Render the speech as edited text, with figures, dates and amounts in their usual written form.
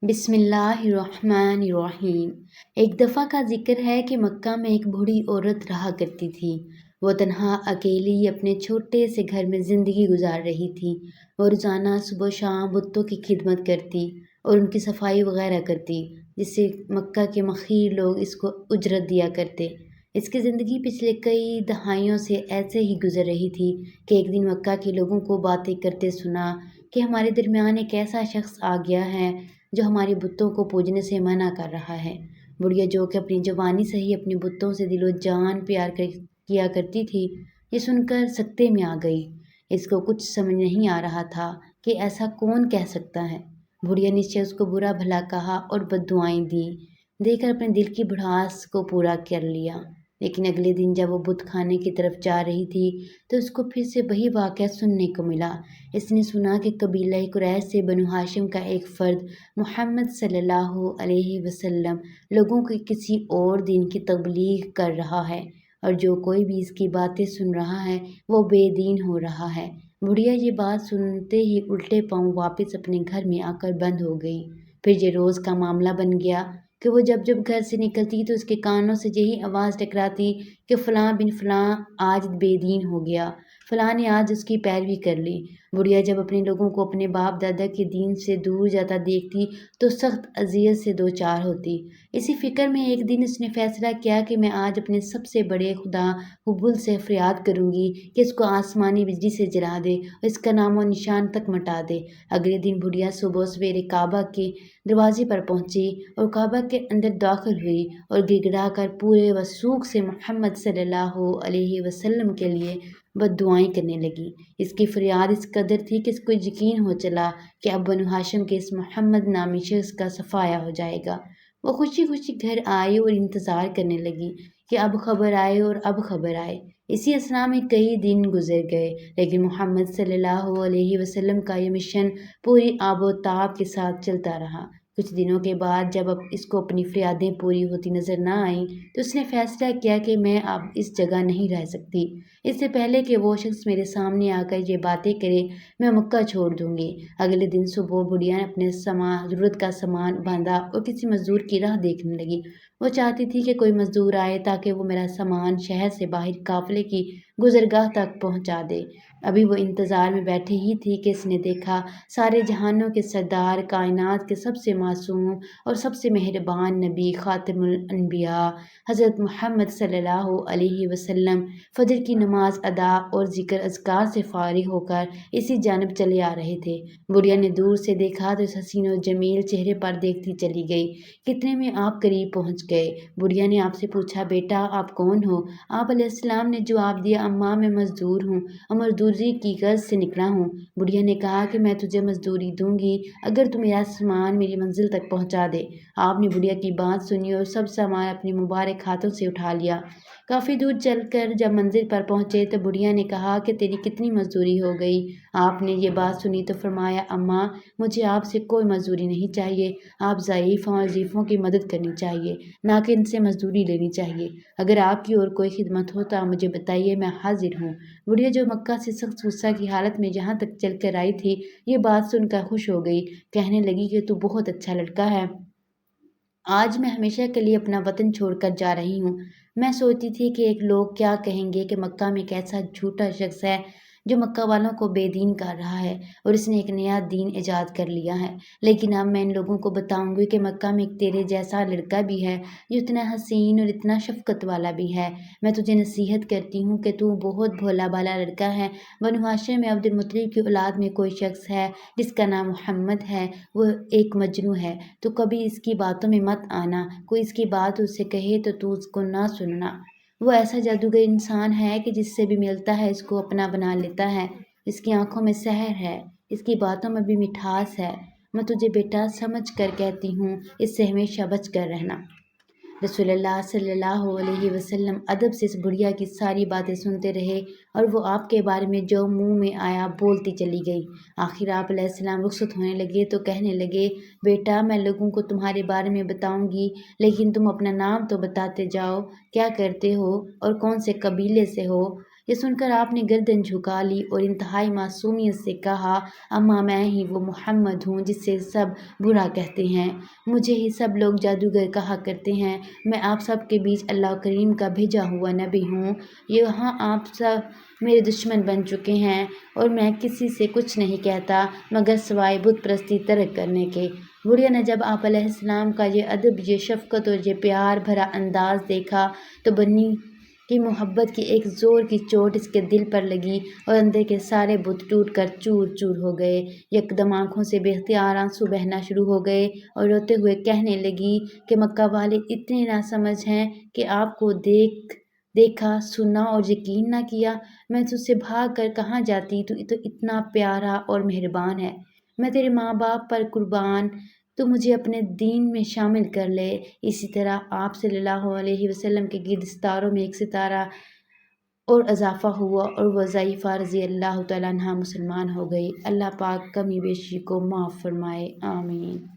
بسم اللہ الرحمن الرحیم۔ ایک دفعہ کا ذکر ہے کہ مکہ میں ایک بوڑھی عورت رہا کرتی تھی۔ وہ تنہا اکیلی اپنے چھوٹے سے گھر میں زندگی گزار رہی تھی۔ وہ روزانہ صبح و شام بتوں کی خدمت کرتی اور ان کی صفائی وغیرہ کرتی، جس سے مکہ کے مخیر لوگ اس کو اجرت دیا کرتے۔ اس کی زندگی پچھلے کئی دہائیوں سے ایسے ہی گزر رہی تھی کہ ایک دن مکہ کے لوگوں کو باتیں کرتے سنا کہ ہمارے درمیان ایک ایسا شخص آ گیا ہے جو ہمارے بتوں کو پوجنے سے منع کر رہا ہے۔ بڑھیا جو کہ اپنی جوانی سے ہی اپنے بتوں سے دل و جان پیار کیا کرتی تھی، یہ سن کر سکتے میں آ گئی۔ اس کو کچھ سمجھ نہیں آ رہا تھا کہ ایسا کون کہہ سکتا ہے۔ بڑھیا نے اس کو برا بھلا کہا اور بددعائیں دیں دے کر اپنے دل کی بھڑاس کو پورا کر لیا۔ لیکن اگلے دن جب وہ بت خانے کی طرف جا رہی تھی تو اس کو پھر سے وہی واقعہ سننے کو ملا۔ اس نے سنا کہ قبیلہ قریش سے بنو ہاشم کا ایک فرد محمد صلی اللہ علیہ وسلم لوگوں کو کسی اور دین کی تبلیغ کر رہا ہے، اور جو کوئی بھی اس کی باتیں سن رہا ہے وہ بے دین ہو رہا ہے۔ بڑھیا یہ بات سنتے ہی الٹے پاؤں واپس اپنے گھر میں آ کر بند ہو گئی۔ پھر یہ روز کا معاملہ بن گیا کہ وہ جب گھر سے نکلتی تو اس کے کانوں سے یہی آواز ٹکراتی کہ فلاں بن فلاں آج بے دین ہو گیا، فلاں نے آج اس کی پیروی کر لی۔ بڑھیا جب اپنے لوگوں کو اپنے باپ دادا کے دین سے دور جاتا دیکھتی تو سخت اذیت سے دوچار ہوتی۔ اسی فکر میں ایک دن اس نے فیصلہ کیا کہ میں آج اپنے سب سے بڑے خدا حبل سے فریاد کروں گی کہ اس کو آسمانی بجلی سے جلا دے اور اس کا نام و نشان تک مٹا دے۔ اگلے دن بڑھیا صبح سویرے کعبہ کے دروازے پر پہنچی اور کعبہ کے اندر داخل ہوئی اور گڑ گڑا کر پورے وثوق سے محمد صلی اللہ علیہ وسلم کے لیے بددعائیں کرنے لگی۔ اس کی فریاد اس قدر تھی کہ اس کو یقین ہو چلا کہ اب بنو ہاشم کے اس محمد نامی شخص کا صفایا ہو جائے گا۔ وہ خوشی خوشی گھر آئی اور انتظار کرنے لگی کہ اب خبر آئے اور اب خبر آئے۔ اسی اثنا میں کئی دن گزر گئے، لیکن محمد صلی اللہ علیہ وسلم کا یہ مشن پوری آب و تاب کے ساتھ چلتا رہا۔ کچھ دنوں کے بعد جب اب اس کو اپنی فریادیں پوری ہوتی نظر نہ آئیں تو اس نے فیصلہ کیا کہ میں اب اس جگہ نہیں رہ سکتی۔ اس سے پہلے کہ وہ شخص میرے سامنے آ کر یہ باتیں کرے میں مکہ چھوڑ دوں گی۔ اگلے دن صبح بڑھیا نے اپنے ضرورت کا سامان باندھا اور کسی مزدور کی راہ دیکھنے لگی۔ وہ چاہتی تھی کہ کوئی مزدور آئے تاکہ وہ میرا سامان شہر سے باہر قافلے کی گزرگاہ تک پہنچا دے۔ ابھی وہ انتظار میں بیٹھی ہی تھی کہ اس نے دیکھا سارے جہانوں کے سردار، کائنات کے سب سے معصوم اور سب سے مہربان نبی خاتم الانبیاء حضرت محمد صلی اللہ علیہ وسلم فجر کی نماز ادا اور ذکر اذکار سے فارغ ہو کر اسی جانب چلے آ رہے تھے۔ بڑھیا نے دور سے دیکھا تو اس حسین و جمیل چہرے پر دیکھتی چلی گئی۔ کتنے میں آپ قریب پہنچ گئے۔ بڑھیا نے آپ سے پوچھا، بیٹا آپ کون ہو؟ آپ علیہ السلام نے جواب دیا، اماں میں مزدور ہوں اور مزدوری کی غرض سے نکلا ہوں۔ بڑھیا نے کہا کہ میں تجھے مزدوری دوں گی اگر تو میرا سامان میری منزل تک پہنچا دے۔ آپ نے بڑھیا کی بات سنی اور سب سامان اپنے مبارک ہاتھوں سے اٹھا لیا۔ کافی دور چل کر جب منزل پر پہنچے تو بڑھیا نے کہا کہ تیری کتنی مزدوری ہو گئی؟ آپ نے یہ بات سنی تو فرمایا، اماں مجھے آپ سے کوئی مزدوری نہیں چاہیے، آپ ضعیفوں اور ضعیفوں کی مدد کرنی چاہیے، نہ کہ ان سے مزدوری لینی چاہیے۔ اگر آپ کی اور کوئی خدمت ہو تو آپ مجھے بتائیے، میں حاضر ہوں۔ بڑھیا جو مکہ سے سخت غصہ کی حالت میں جہاں تک چل کر آئی تھی، یہ بات سن کر خوش ہو گئی، کہنے لگی کہ تو بہت اچھا لڑکا ہے۔ آج میں ہمیشہ کے لیے اپنا وطن چھوڑ کر جا رہی ہوں۔ میں سوچتی تھی کہ ایک لوگ کیا کہیں گے کہ مکہ میں ایک ایسا جھوٹا شخص ہے جو مکہ والوں کو بے دین کر رہا ہے اور اس نے ایک نیا دین ایجاد کر لیا ہے۔ لیکن اب میں ان لوگوں کو بتاؤں گی کہ مکہ میں ایک تیرے جیسا لڑکا بھی ہے جو اتنا حسین اور اتنا شفقت والا بھی ہے۔ میں تجھے نصیحت کرتی ہوں کہ تو بہت بھولا بھالا لڑکا ہے۔ بنو ہاشم میں عبد المطلب کی اولاد میں کوئی شخص ہے جس کا نام محمد ہے، وہ ایک مجنوں ہے، تو کبھی اس کی باتوں میں مت آنا۔ کوئی اس کی بات اسے کہے تو اس کو نہ سننا۔ وہ ایسا جادوگر انسان ہے کہ جس سے بھی ملتا ہے اس کو اپنا بنا لیتا ہے۔ اس کی آنکھوں میں سحر ہے، اس کی باتوں میں بھی مٹھاس ہے۔ میں تجھے بیٹا سمجھ کر کہتی ہوں، اس سے ہمیشہ بچ کر رہنا۔ رسول اللہ صلی اللہ علیہ وسلم ادب سے اس بڑھیا کی ساری باتیں سنتے رہے اور وہ آپ کے بارے میں جو منہ میں آیا بولتی چلی گئی۔ آخر آپ علیہ السلام رخصت ہونے لگے تو کہنے لگے، بیٹا میں لوگوں کو تمہارے بارے میں بتاؤں گی، لیکن تم اپنا نام تو بتاتے جاؤ، کیا کرتے ہو اور کون سے قبیلے سے ہو؟ یہ سن کر آپ نے گردن جھکا لی اور انتہائی معصومیت سے کہا، اماں میں ہی وہ محمد ہوں جسے سب برا کہتے ہیں، مجھے ہی سب لوگ جادوگر کہا کرتے ہیں، میں آپ سب کے بیچ اللہ کریم کا بھیجا ہوا نبی ہوں، یہاں آپ سب میرے دشمن بن چکے ہیں اور میں کسی سے کچھ نہیں کہتا مگر سوائے بت پرستی ترک کرنے کے۔ بڑھیا نے جب آپ علیہ السلام کا یہ ادب، یہ شفقت اور یہ پیار بھرا انداز دیکھا تو بنی کی محبت کی ایک زور کی چوٹ اس کے دل پر لگی اور اندر کے سارے بت ٹوٹ کر چور چور ہو گئے۔ یکدم آنکھوں سے بے اختیار آنسو بہنا شروع ہو گئے اور روتے ہوئے کہنے لگی کہ مکہ والے اتنے ناسمجھ ہیں کہ آپ کو دیکھا، سنا اور یقین نہ کیا۔ میں تجھ سے بھاگ کر کہاں جاتی، تو اتنا پیارا اور مہربان ہے، میں تیرے ماں باپ پر قربان، تو مجھے اپنے دین میں شامل کر لے۔ اسی طرح آپ صلی اللہ علیہ وسلم کے گرد ستاروں میں ایک ستارہ اور اضافہ ہوا اور وہ ضعیفہ رضی اللہ تعالیٰ عنہا مسلمان ہو گئی۔ اللہ پاک کمی بیشی کو معاف فرمائے، آمین۔